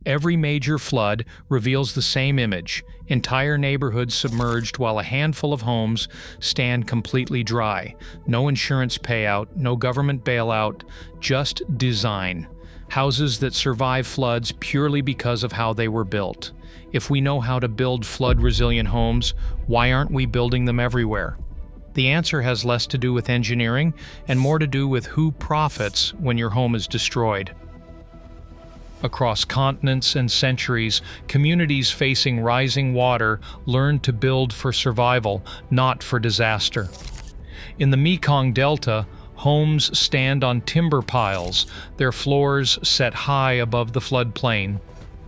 Every major flood reveals the same image: entire neighborhoods submerged while a handful of homes stand completely dry. No insurance payout, no government bailout, just design. Houses that survive floods purely because of how they were built. If we know how to build flood-resilient homes, why aren't we building them everywhere? The answer has less to do with engineering and more to do with who profits when your home is destroyed. Across continents and centuries, communities facing rising water learned to build for survival, not for disaster. In the Mekong Delta, homes stand on timber piles, their floors set high above the floodplain.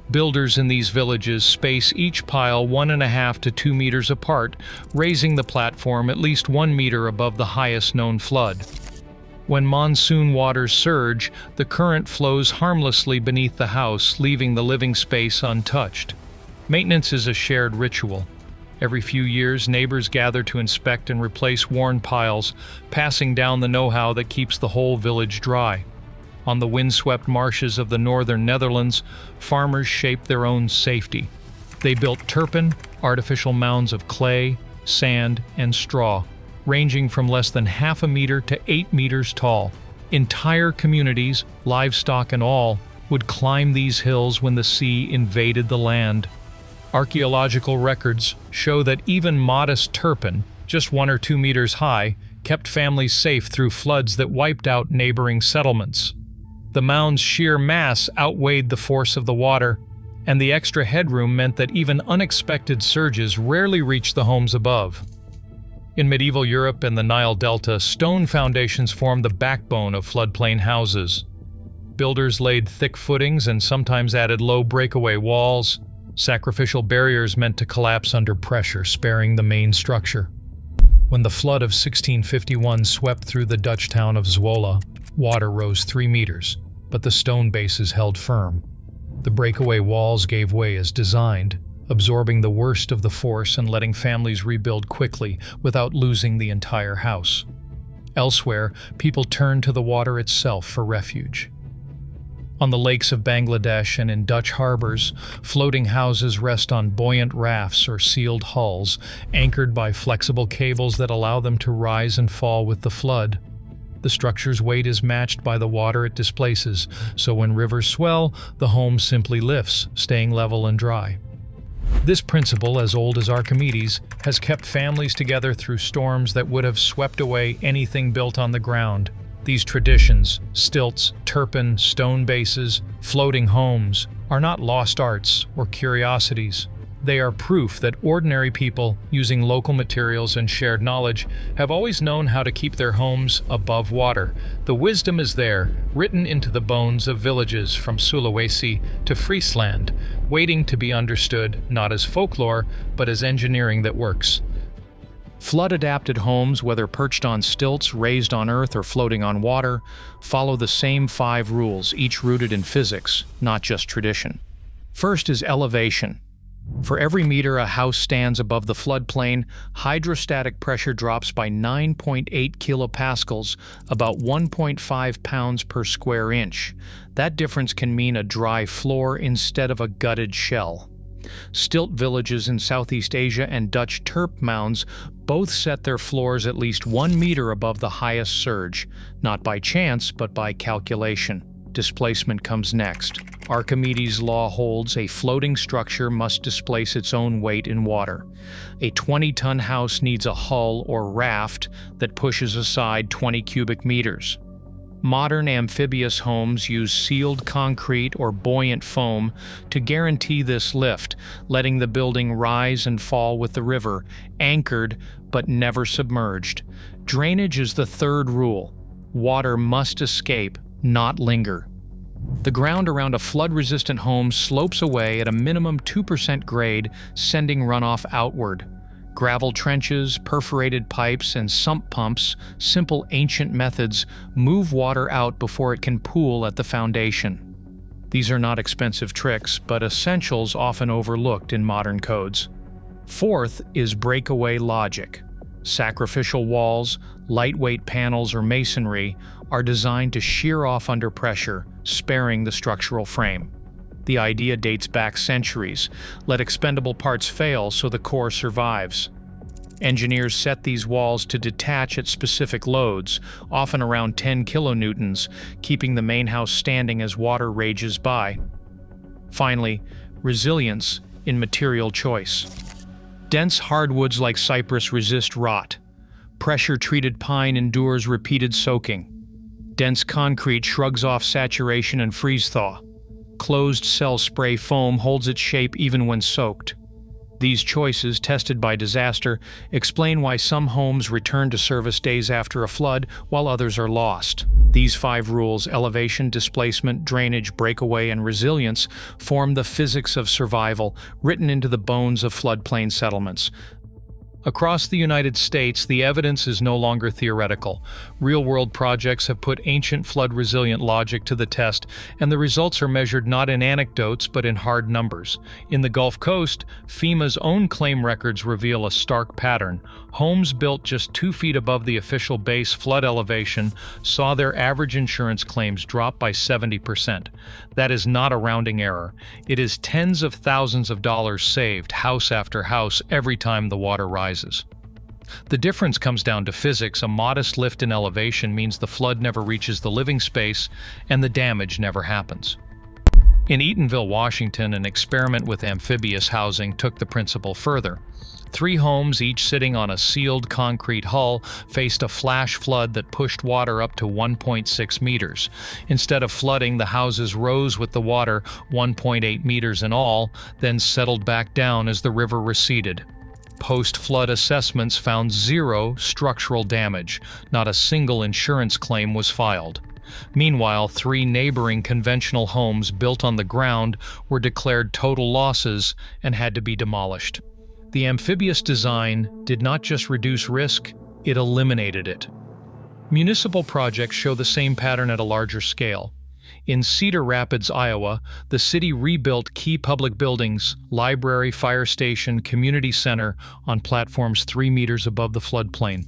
Builders in these villages space each pile 1.5 to 2 meters apart, raising the platform at least 1 meter above the highest known flood. When monsoon waters surge, the current flows harmlessly beneath the house, leaving the living space untouched. Maintenance is a shared ritual. Every few years, neighbors gather to inspect and replace worn piles, passing down the know-how that keeps the whole village dry. On the windswept marshes of the northern Netherlands, farmers shape their own safety. They built turpin, artificial mounds of clay, sand, and straw, ranging from less than 0.5 meter to 8 meters tall. Entire communities, livestock and all, would climb these hills when the sea invaded the land. Archaeological records show that even modest turpin, just 1 or 2 meters high, kept families safe through floods that wiped out neighboring settlements. The mound's sheer mass outweighed the force of the water, and the extra headroom meant that even unexpected surges rarely reached the homes above. In medieval Europe and the Nile Delta, stone foundations formed the backbone of floodplain houses. Builders laid thick footings and sometimes added low breakaway walls. Sacrificial barriers meant to collapse under pressure, sparing the main structure. When the flood of 1651 swept through the Dutch town of Zwolle, water rose 3 meters, but the stone bases held firm. The breakaway walls gave way as designed, absorbing the worst of the force and letting families rebuild quickly without losing the entire house. Elsewhere, people turned to the water itself for refuge. On the lakes of Bangladesh and in Dutch harbors, floating houses rest on buoyant rafts or sealed hulls, anchored by flexible cables that allow them to rise and fall with the flood. The structure's weight is matched by the water it displaces, so when rivers swell, the home simply lifts, staying level and dry. This principle, as old as Archimedes, has kept families together through storms that would have swept away anything built on the ground. These traditions, stilts, turpin, stone bases, floating homes, are not lost arts or curiosities. They are proof that ordinary people, using local materials and shared knowledge, have always known how to keep their homes above water. The wisdom is there, written into the bones of villages from Sulawesi to Friesland, waiting to be understood not as folklore, but as engineering that works. Flood-adapted homes, whether perched on stilts, raised on earth, or floating on water, follow the same 5 rules, each rooted in physics, not just tradition. First is elevation. For every meter a house stands above the floodplain, hydrostatic pressure drops by 9.8 kilopascals, about 1.5 pounds per square inch. That difference can mean a dry floor instead of a gutted shell. Stilt villages in Southeast Asia and Dutch turp mounds both set their floors at least 1 meter above the highest surge, not by chance, but by calculation. Displacement comes next. Archimedes' law holds a floating structure must displace its own weight in water. A 20-ton house needs a hull or raft that pushes aside 20 cubic meters. Modern amphibious homes use sealed concrete or buoyant foam to guarantee this lift, letting the building rise and fall with the river, anchored but never submerged. Drainage is the third rule. Water must escape, not linger. The ground around a flood-resistant home slopes away at a minimum 2% grade, sending runoff outward. Gravel trenches, perforated pipes, and sump pumps, simple ancient methods, move water out before it can pool at the foundation. These are not expensive tricks, but essentials often overlooked in modern codes. Fourth is breakaway logic. Sacrificial walls, lightweight panels, or masonry are designed to shear off under pressure, sparing the structural frame. The idea dates back centuries. Let expendable parts fail so the core survives. Engineers set these walls to detach at specific loads, often around 10 kilonewtons, keeping the main house standing as water rages by. Finally, resilience in material choice. Dense hardwoods like cypress resist rot. Pressure-treated pine endures repeated soaking. Dense concrete shrugs off saturation and freeze-thaw. Closed-cell spray foam holds its shape even when soaked. These choices, tested by disaster, explain why some homes return to service days after a flood while others are lost. These 5 rules, elevation, displacement, drainage, breakaway, and resilience, form the physics of survival written into the bones of floodplain settlements. Across the United States, the evidence is no longer theoretical. Real-world projects have put ancient flood-resilient logic to the test, and the results are measured not in anecdotes but in hard numbers. In the Gulf Coast, FEMA's own claim records reveal a stark pattern. Homes built just 2 feet above the official base flood elevation saw their average insurance claims drop by 70%. That is not a rounding error. It is tens of thousands of dollars saved, house after house, every time the water rises. The difference comes down to physics. A modest lift in elevation means the flood never reaches the living space and the damage never happens. In Eatonville, Washington, an experiment with amphibious housing took the principle further. 3 homes, each sitting on a sealed concrete hull, faced a flash flood that pushed water up to 1.6 meters. Instead of flooding, the houses rose with the water 1.8 meters in all, then settled back down as the river receded. Post-flood assessments found 0 structural damage. Not a single insurance claim was filed. Meanwhile, 3 neighboring conventional homes built on the ground were declared total losses and had to be demolished. The amphibious design did not just reduce risk, it eliminated it. Municipal projects show the same pattern at a larger scale. In Cedar Rapids, Iowa, the city rebuilt key public buildings, library, fire station, community center, on platforms 3 meters above the floodplain.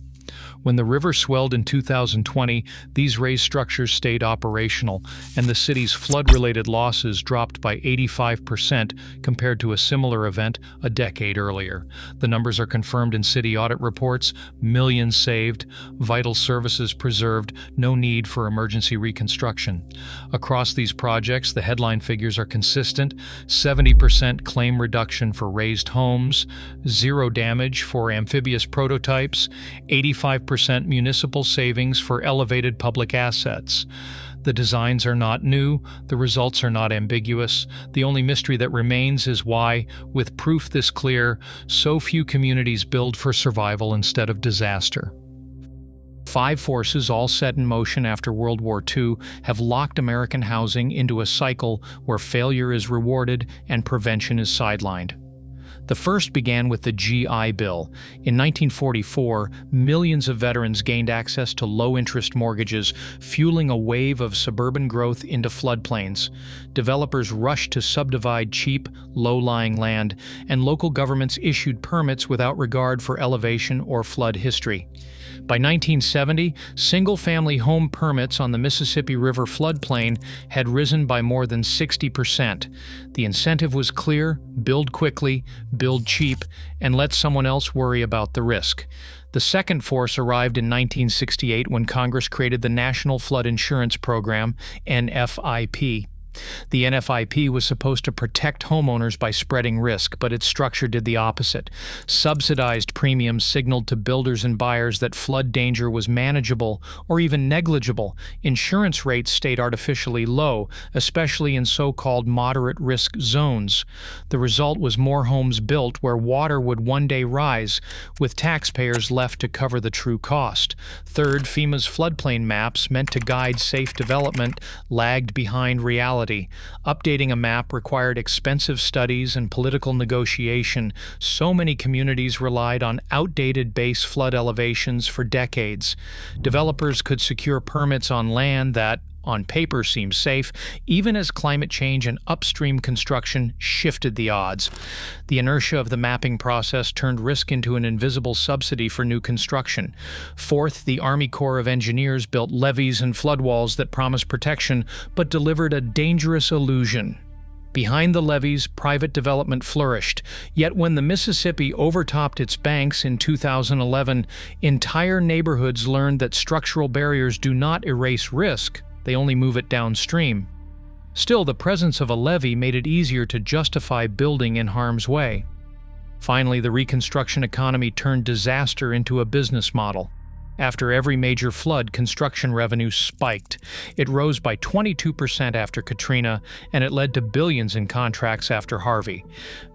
When the river swelled in 2020, these raised structures stayed operational, and the city's flood-related losses dropped by 85% compared to a similar event a decade earlier. The numbers are confirmed in city audit reports: millions saved, vital services preserved, no need for emergency reconstruction. Across these projects, the headline figures are consistent: 70% claim reduction for raised homes, 0 damage for amphibious prototypes, 85% municipal savings for elevated public assets. The designs are not new, the results are not ambiguous. The only mystery that remains is why, with proof this clear, so few communities build for survival instead of disaster. 5 forces, all set in motion after World War II, have locked American housing into a cycle where failure is rewarded and prevention is sidelined. The first began with the GI Bill. In 1944, millions of veterans gained access to low-interest mortgages, fueling a wave of suburban growth into floodplains. Developers rushed to subdivide cheap, low-lying land, and local governments issued permits without regard for elevation or flood history. By 1970, single-family home permits on the Mississippi River floodplain had risen by more than 60%. The incentive was clear: build quickly, build cheap, and let someone else worry about the risk. The second force arrived in 1968 when Congress created the National Flood Insurance Program, NFIP. The NFIP was supposed to protect homeowners by spreading risk, but its structure did the opposite. Subsidized premiums signaled to builders and buyers that flood danger was manageable or even negligible. Insurance rates stayed artificially low, especially in so-called moderate risk zones. The result was more homes built where water would one day rise, with taxpayers left to cover the true cost. Third, FEMA's floodplain maps, meant to guide safe development, lagged behind reality. Updating a map required expensive studies and political negotiation. So many communities relied on outdated base flood elevations for decades. Developers could secure permits on land that, on paper, seemed safe, even as climate change and upstream construction shifted the odds. The inertia of the mapping process turned risk into an invisible subsidy for new construction. Fourth, the Army Corps of Engineers built levees and floodwalls that promised protection but delivered a dangerous illusion. Behind the levees, private development flourished. Yet when the Mississippi overtopped its banks in 2011, entire neighborhoods learned that structural barriers do not erase risk, they only move it downstream. Still, the presence of a levee made it easier to justify building in harm's way. Finally, the Reconstruction economy turned disaster into a business model. After every major flood, construction revenue spiked. It rose by 22% after Katrina, and it led to billions in contracts after Harvey.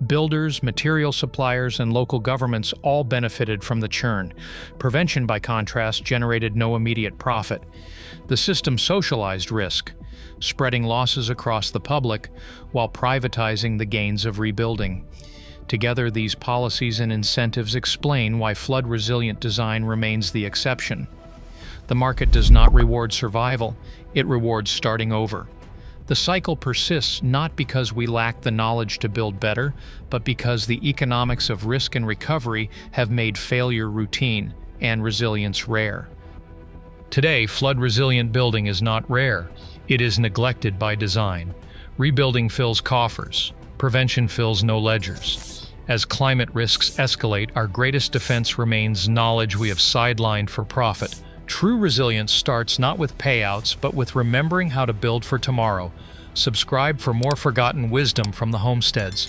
Builders, material suppliers, and local governments all benefited from the churn. Prevention, by contrast, generated no immediate profit. The system socialized risk, spreading losses across the public while privatizing the gains of rebuilding. Together, these policies and incentives explain why flood-resilient design remains the exception. The market does not reward survival, it rewards starting over. The cycle persists not because we lack the knowledge to build better, but because the economics of risk and recovery have made failure routine and resilience rare. Today, flood-resilient building is not rare. It is neglected by design. Rebuilding fills coffers. Prevention fills no ledgers. As climate risks escalate, our greatest defense remains knowledge we have sidelined for profit. True resilience starts not with payouts, but with remembering how to build for tomorrow. Subscribe for more forgotten wisdom from the homesteads.